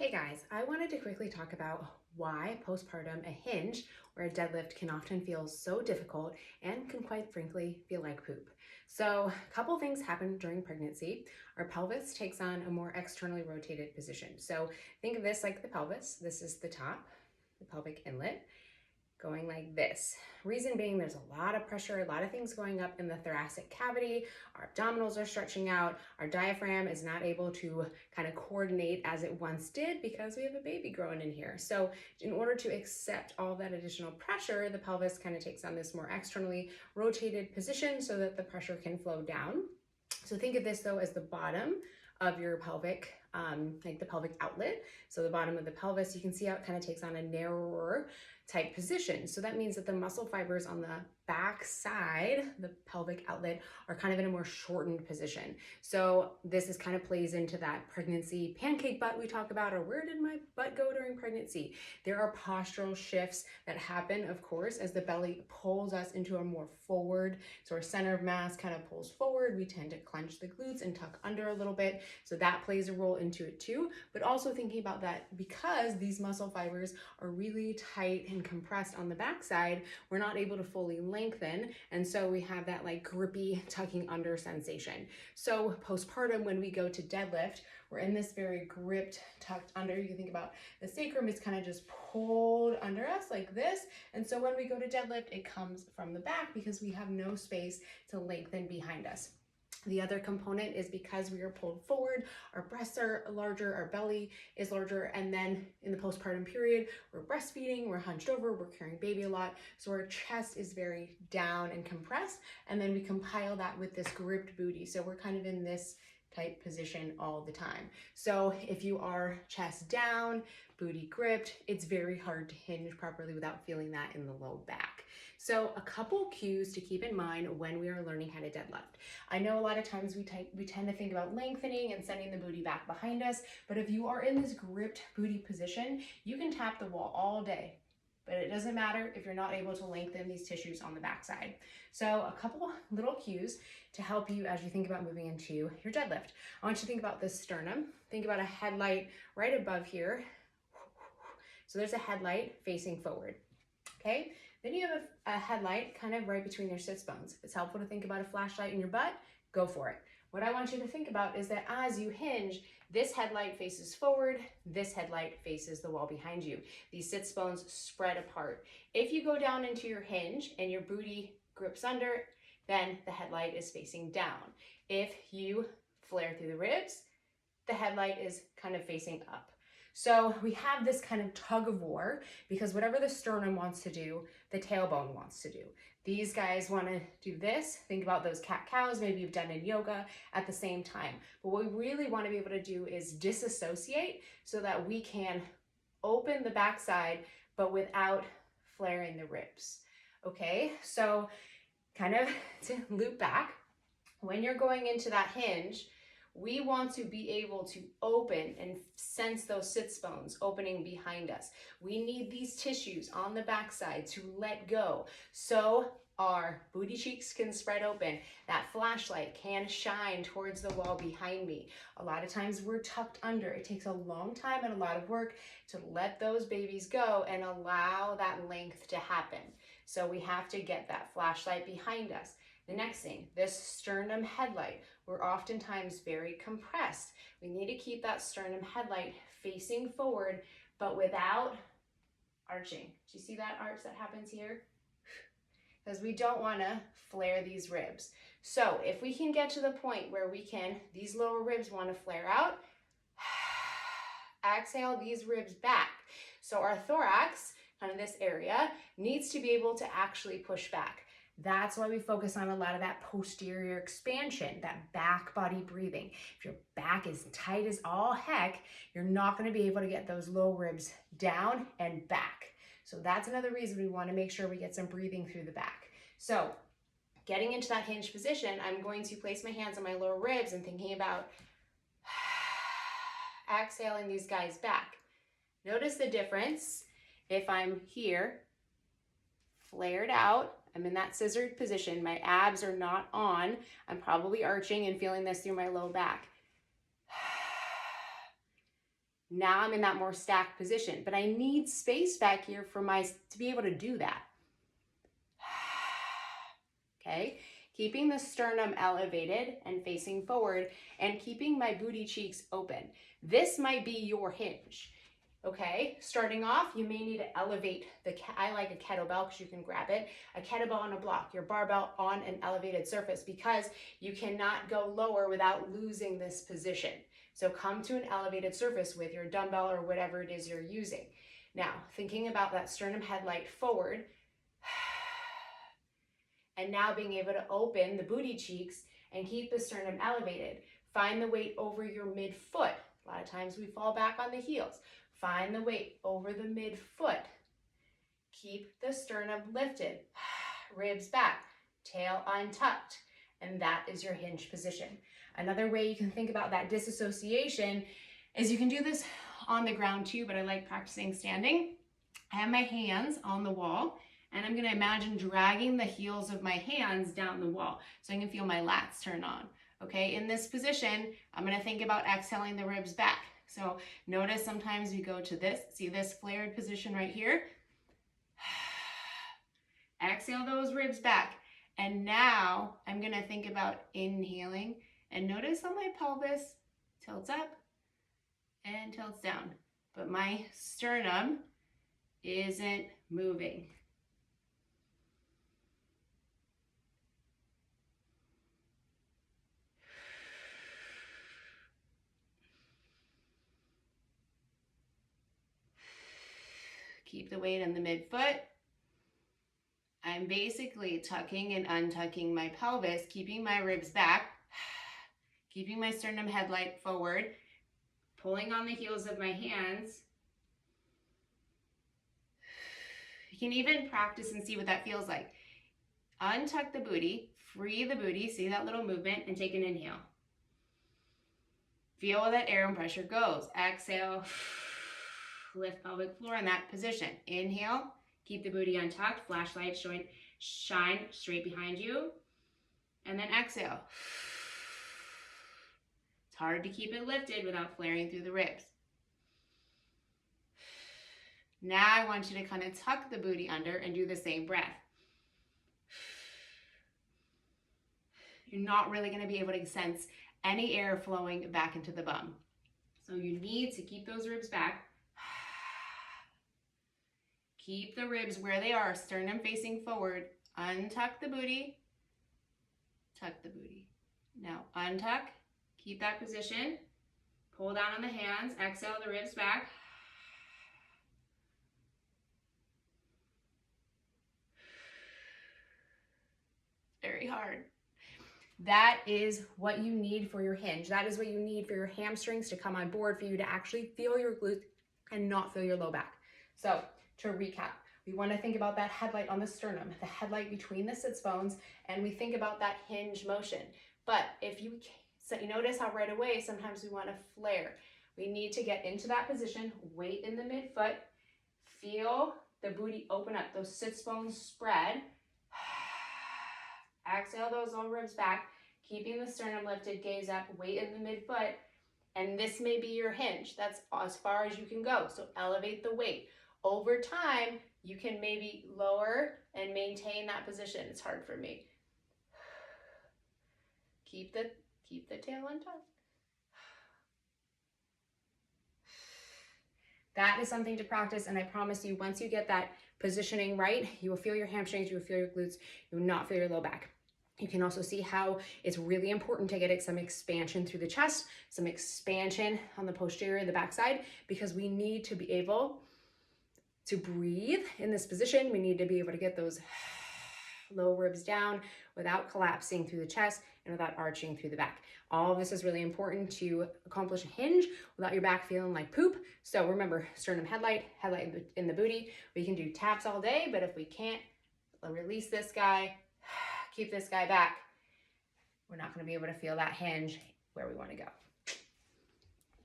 Hey guys, I wanted to quickly talk about why postpartum a hinge or a deadlift can often feel so difficult and can quite frankly feel like poop. So, a couple things happen during pregnancy. Our pelvis takes on a more externally rotated position. So, think of this like the pelvis. This is the top, the pelvic inlet, going like this. Reason being, there's a lot of pressure, a lot of things going up in the thoracic cavity. Our abdominals are stretching out. Our diaphragm is not able to kind of coordinate as it once did because we have a baby growing in here. So in order to accept all that additional pressure, the pelvis kind of takes on this more externally rotated position so that the pressure can flow down. So think of this though as the bottom of your pelvic, like the pelvic outlet. So the bottom of the pelvis, you can see how it kind of takes on a narrower type position. So that means that the muscle fibers on the back side, the pelvic outlet, are kind of in a more shortened position. So this is kind of plays into that pregnancy pancake butt we talk about, or where did my butt go during pregnancy? There are postural shifts that happen, of course, as the belly pulls us into a more forward. So our center of mass kind of pulls forward. We tend to clench the glutes and tuck under a little bit. So that plays a role into it too. But also thinking about that because these muscle fibers are really tight and compressed on the backside, we're not able to fully lengthen. And so we have that like grippy tucking under sensation. So postpartum, when we go to deadlift, we're in this very gripped, tucked under. You can think about the sacrum is kind of just pulled under us like this. And so when we go to deadlift, it comes from the back because we have no space to lengthen behind us. The other component is because we are pulled forward, our breasts are larger, our belly is larger, and then in the postpartum period, we're breastfeeding, we're hunched over, we're carrying baby a lot, so our chest is very down and compressed, and then we compile that with this gripped booty, so we're kind of in this type position all the time. So if you are chest down, booty gripped, it's very hard to hinge properly without feeling that in the low back. So a couple cues to keep in mind when we are learning how to deadlift. I know a lot of times we tend to think about lengthening and sending the booty back behind us, but if you are in this gripped booty position, you can tap the wall all day, but it doesn't matter if you're not able to lengthen these tissues on the backside. So a couple little cues to help you as you think about moving into your deadlift. I want you to think about the sternum. Think about a headlight right above here. So there's a headlight facing forward, okay? Then you have a headlight kind of right between your sits bones. If it's helpful to think about a flashlight in your butt, go for it. What I want you to think about is that as you hinge, this headlight faces forward, this headlight faces the wall behind you. These sits bones spread apart. If you go down into your hinge and your booty grips under, then the headlight is facing down. If you flare through the ribs, the headlight is kind of facing up. So we have this kind of tug of war because whatever the sternum wants to do, the tailbone wants to do. These guys want to do this. Think about those cat-cows maybe you've done in yoga at the same time. But what we really want to be able to do is disassociate so that we can open the backside but without flaring the ribs. Okay, so kind of to loop back, when you're going into that hinge, we want to be able to open and sense those sits bones opening behind us. We need these tissues on the backside to let go so our booty cheeks can spread open. That flashlight can shine towards the wall behind me. A lot of times we're tucked under. It takes a long time and a lot of work to let those babies go and allow that length to happen. So we have to get that flashlight behind us. The next thing, this sternum headlight, we're oftentimes very compressed. We need to keep that sternum headlight facing forward, but without arching. Do you see that arch that happens here? Because we don't want to flare these ribs. So if we can get to the point where these lower ribs want to flare out, exhale these ribs back. So our thorax, kind of this area, needs to be able to actually push back. That's why we focus on a lot of that posterior expansion, that back body breathing. If your back is tight as all heck, you're not going to be able to get those low ribs down and back. So that's another reason we want to make sure we get some breathing through the back. So getting into that hinge position, I'm going to place my hands on my lower ribs and thinking about exhaling these guys back. Notice the difference. If I'm here, flared out, I'm in that scissored position. My abs are not on. I'm probably arching and feeling this through my low back. Now I'm in that more stacked position, but I need space back here to be able to do that. Okay, keeping the sternum elevated and facing forward and keeping my booty cheeks open. This might be your hinge. Okay, starting off, you may need to elevate I like a kettlebell because you can grab it, a kettlebell on a block, your barbell on an elevated surface, because you cannot go lower without losing this position. So come to an elevated surface with your dumbbell or whatever it is you're using. Now, thinking about that sternum headlight forward, and now being able to open the booty cheeks and keep the sternum elevated. Find the weight over your midfoot. A lot of times we fall back on the heels. Find the weight over the midfoot. Keep the sternum lifted, ribs back, tail untucked, and that is your hinge position. Another way you can think about that disassociation is you can do this on the ground too, but I like practicing standing. I have my hands on the wall, and I'm gonna imagine dragging the heels of my hands down the wall so I can feel my lats turn on. Okay, in this position, I'm gonna think about exhaling the ribs back. So notice sometimes we go to this, see this flared position right here? Exhale those ribs back. And now I'm gonna think about inhaling, and notice how my pelvis tilts up and tilts down, but my sternum isn't moving. Keep the weight on the midfoot. I'm basically tucking and untucking my pelvis, keeping my ribs back, keeping my sternum headlight forward, pulling on the heels of my hands. You can even practice and see what that feels like. Untuck the booty, free the booty, see that little movement, and take an inhale. Feel where that air and pressure goes. Exhale. Lift pelvic floor in that position. Inhale, keep the booty untucked, flashlight shine straight behind you. And then exhale. It's hard to keep it lifted without flaring through the ribs. Now I want you to kind of tuck the booty under and do the same breath. You're not really going to be able to sense any air flowing back into the bum. So you need to keep those ribs back. Keep the ribs where they are, sternum facing forward. Untuck the booty, tuck the booty. Now untuck, keep that position. Pull down on the hands, exhale the ribs back. Very hard. That is what you need for your hinge. That is what you need for your hamstrings to come on board, for you to actually feel your glutes and not feel your low back. So to recap, we want to think about that headlight on the sternum, the headlight between the sits bones, and we think about that hinge motion. But if you notice how right away sometimes we want to flare. We need to get into that position, weight in the midfoot, feel the booty open up, those sits bones spread. Exhale those low ribs back, keeping the sternum lifted, gaze up, weight in the midfoot, and this may be your hinge. That's as far as you can go. So elevate the weight. Over time, you can maybe lower and maintain that position. It's hard for me. Keep the tail untucked. That is something to practice, and I promise you, once you get that positioning right, you will feel your hamstrings, you will feel your glutes, you will not feel your low back. You can also see how it's really important to get some expansion through the chest, some expansion on the posterior, the backside, because we need to be able to breathe in this position. We need to be able to get those low ribs down without collapsing through the chest and without arching through the back. All of this is really important to accomplish a hinge without your back feeling like poop. So remember, sternum headlight in the booty. We can do taps all day, but if we can't release this guy, keep this guy back, we're not going to be able to feel that hinge where we want to go.